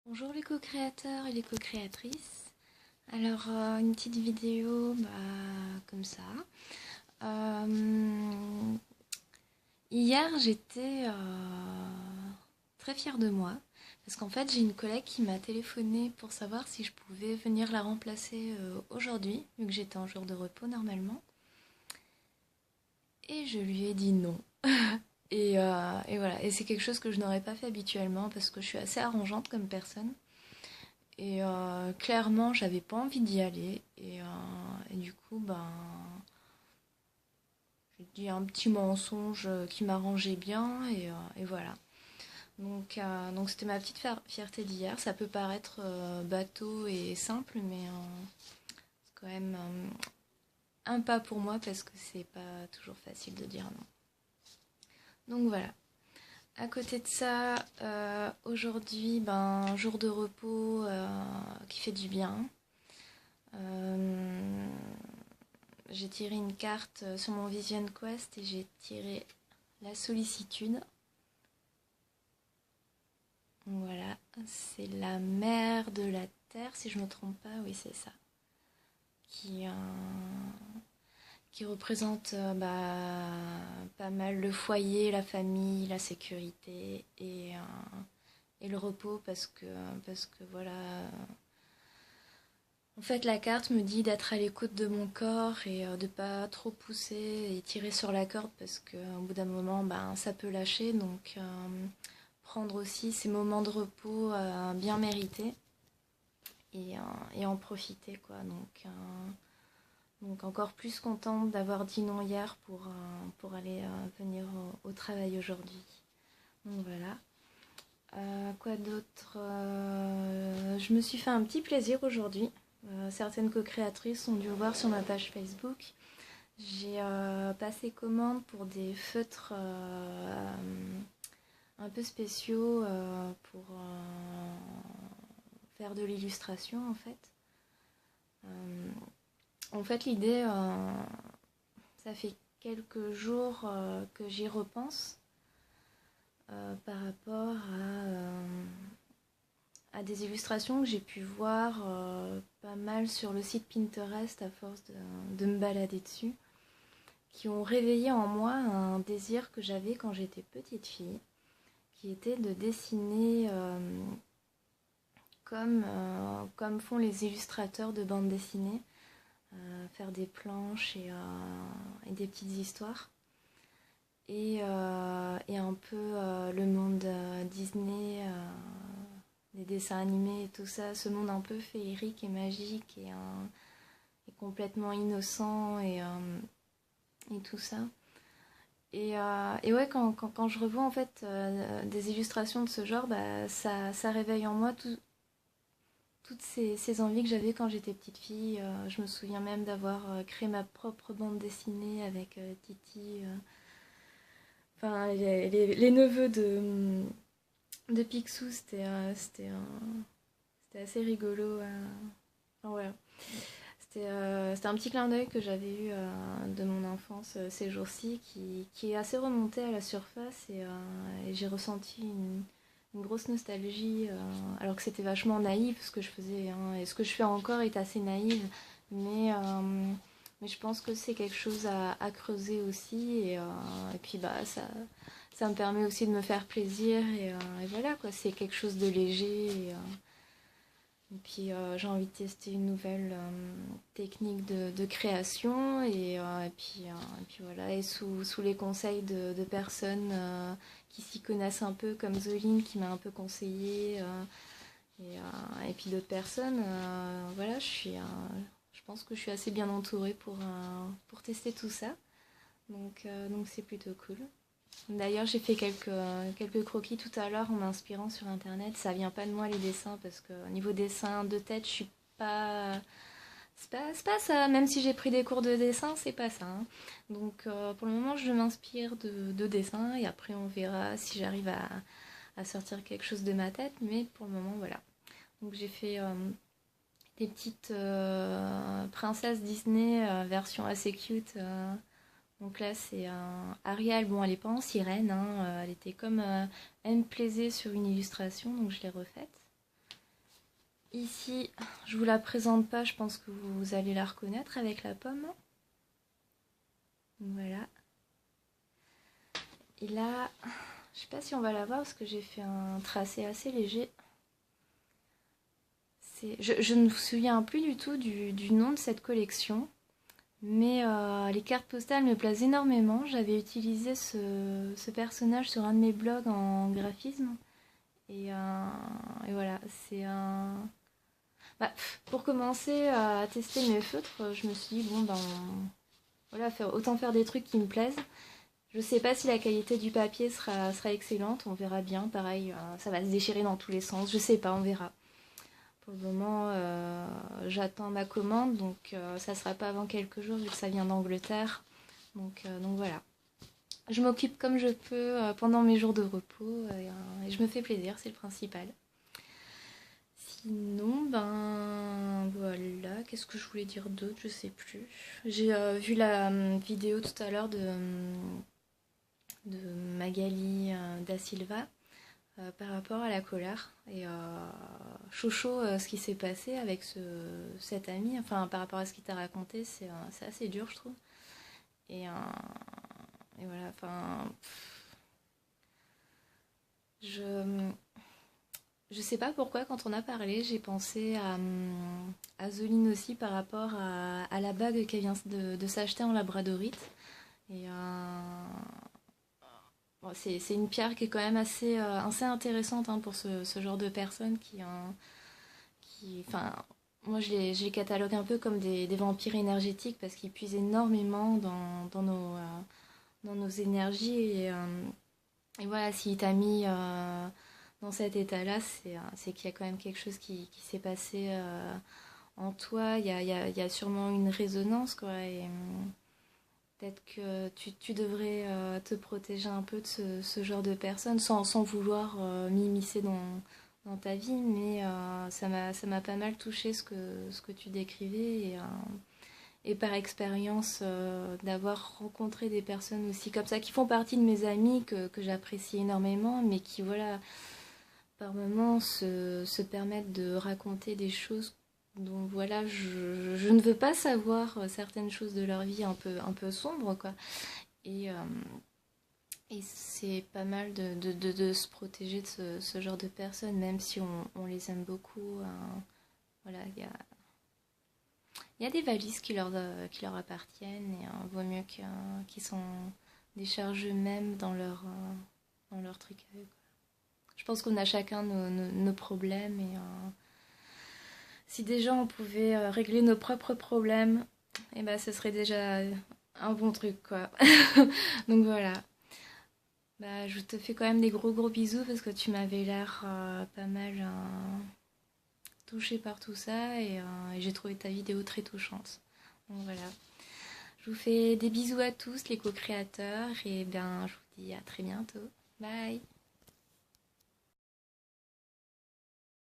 Bonjour les co-créateurs et les co-créatrices. Alors une petite vidéo comme ça. Euh, Hier j'étais très fière de moi parce qu'en fait j'ai une collègue qui m'a téléphoné pour savoir si je pouvais venir la remplacer aujourd'hui vu que j'étais en jour de repos normalement. Et je lui ai dit non. Et voilà, et c'est quelque chose que je n'aurais pas fait habituellement parce que je suis assez arrangeante comme personne. Et clairement, j'avais pas envie d'y aller. Et du coup, j'ai dit un petit mensonge qui m'arrangeait bien. Et voilà. Donc c'était ma petite fierté d'hier. Ça peut paraître bateau et simple, mais c'est quand même un pas pour moi parce que c'est pas toujours facile de dire non. Donc voilà. À côté de ça, aujourd'hui, jour de repos qui fait du bien. Euh, j'ai tiré une carte sur mon Vision Quest et j'ai tiré la sollicitude. Voilà, c'est la mère de la Terre, si je me trompe pas, oui c'est ça, qui, euh, qui représente pas mal le foyer, la famille, la sécurité et le repos parce que voilà. En fait, la carte me dit d'être à l'écoute de mon corps et de pas trop pousser et tirer sur la corde parce qu'au bout d'un moment, ça peut lâcher. Donc, prendre aussi ces moments de repos bien mérités et en profiter, quoi. Donc encore plus contente d'avoir dit non hier pour aller venir au travail aujourd'hui. Donc voilà. Quoi d'autre Je me suis fait un petit plaisir aujourd'hui. Certaines co-créatrices ont dû le voir sur ma page Facebook. J'ai passé commande pour des feutres un peu spéciaux pour faire de l'illustration en fait. En fait l'idée, ça fait quelques jours que j'y repense par rapport à des illustrations que j'ai pu voir pas mal sur le site Pinterest à force de me balader dessus, qui ont réveillé en moi un désir que j'avais quand j'étais petite fille, qui était de dessiner comme font les illustrateurs de bande dessinée, faire des planches et des petites histoires. Et un peu le monde Disney, des dessins animés et tout ça, ce monde un peu féerique et magique et complètement innocent et tout ça. Et ouais, quand je revois en fait des illustrations de ce genre, ça réveille en moi toutes ces envies que j'avais quand j'étais petite fille. Je me souviens même d'avoir créé ma propre bande dessinée avec Titi. Enfin, les neveux de Picsou, c'était assez rigolo. Enfin, voilà. C'était un petit clin d'œil que j'avais eu de mon enfance ces jours-ci qui est assez remonté à la surface et j'ai ressenti une grosse nostalgie alors que c'était vachement naïf ce que je faisais hein, et ce que je fais encore est assez naïf mais je pense que c'est quelque chose à creuser aussi et puis ça me permet aussi de me faire plaisir et voilà quoi, c'est quelque chose de léger et puis j'ai envie de tester une nouvelle technique de création et puis voilà, et sous les conseils de personnes qui s'y connaissent un peu comme Zoline qui m'a un peu conseillé et puis d'autres personnes, voilà, je pense que je suis assez bien entourée pour tester tout ça, donc c'est plutôt cool. D'ailleurs, j'ai fait quelques croquis tout à l'heure en m'inspirant sur internet. Ça vient pas de moi les dessins parce que au niveau dessin de tête, je suis pas. C'est pas ça. Même si j'ai pris des cours de dessin, c'est pas ça, hein. Donc pour le moment, je m'inspire de dessin et après on verra si j'arrive à sortir quelque chose de ma tête. Mais pour le moment, voilà. Donc j'ai fait des petites princesses Disney version assez cute. Donc là, c'est Ariel. Bon, elle n'est pas en sirène, hein, elle était comme elle me plaisait sur une illustration, donc je l'ai refaite. ici, je vous la présente pas, je pense que vous allez la reconnaître avec la pomme. Voilà. Et là, je sais pas si on va la voir parce que j'ai fait un tracé assez léger. Je ne me souviens plus du tout du nom de cette collection. Mais les cartes postales me plaisent énormément. J'avais utilisé ce personnage sur un de mes blogs en graphisme. Et voilà, c'est un... Bah, pour commencer à tester mes feutres, je me suis dit, bon, ben, voilà, autant faire des trucs qui me plaisent. Je sais pas si la qualité du papier sera excellente, on verra bien. Pareil, ça va se déchirer dans tous les sens, je sais pas, on verra. Pour le moment, j'attends ma commande, donc ça sera pas avant quelques jours vu que ça vient d'Angleterre. Donc voilà. Je m'occupe comme je peux pendant mes jours de repos et je me fais plaisir, c'est le principal. Sinon, ben voilà, qu'est-ce que je voulais dire d'autre, je sais plus. J'ai vu la vidéo tout à l'heure de Magali Da Silva par rapport à la colère. Et chaud ce qui s'est passé avec cet ami, enfin par rapport à ce qu'il t'a raconté, c'est assez dur, je trouve. Et, voilà, enfin... Je sais pas pourquoi, quand on a parlé, j'ai pensé à Zoline aussi par rapport à la bague qu'elle vient de s'acheter en labradorite. Et bon, c'est une pierre qui est quand même assez intéressante hein, pour ce genre de personnes enfin, moi je les catalogue un peu comme des vampires énergétiques parce qu'ils puisent énormément dans nos énergies. Et voilà, s'il t'a mis dans cet état-là, c'est qu'il y a quand même quelque chose qui s'est passé en toi. Il y a sûrement une résonance, quoi. Et peut-être que tu devrais te protéger un peu de ce genre de personnes sans vouloir m'immiscer dans ta vie. Mais ça m'a pas mal touché ce que tu décrivais. Et par expérience d'avoir rencontré des personnes aussi comme ça qui font partie de mes amis que j'apprécie énormément mais qui voilà par moments se permettent de raconter des choses dont voilà je ne veux pas savoir certaines choses de leur vie un peu sombres quoi et, euh, et c'est pas mal de se protéger de ce genre de personnes même si on les aime beaucoup voilà il y a des valises qui leur appartiennent et vaut mieux qu'ils s'en déchargent eux-mêmes dans leur truc à eux, quoi. Je pense qu'on a chacun nos problèmes et si déjà on pouvait régler nos propres problèmes, et ben ce serait déjà un bon truc quoi. Donc voilà. Bah, je te fais quand même des gros bisous parce que tu m'avais l'air pas mal touchée par tout ça et j'ai trouvé ta vidéo très touchante. Donc voilà. Je vous fais des bisous à tous les co-créateurs et bien je vous dis à très bientôt. Bye.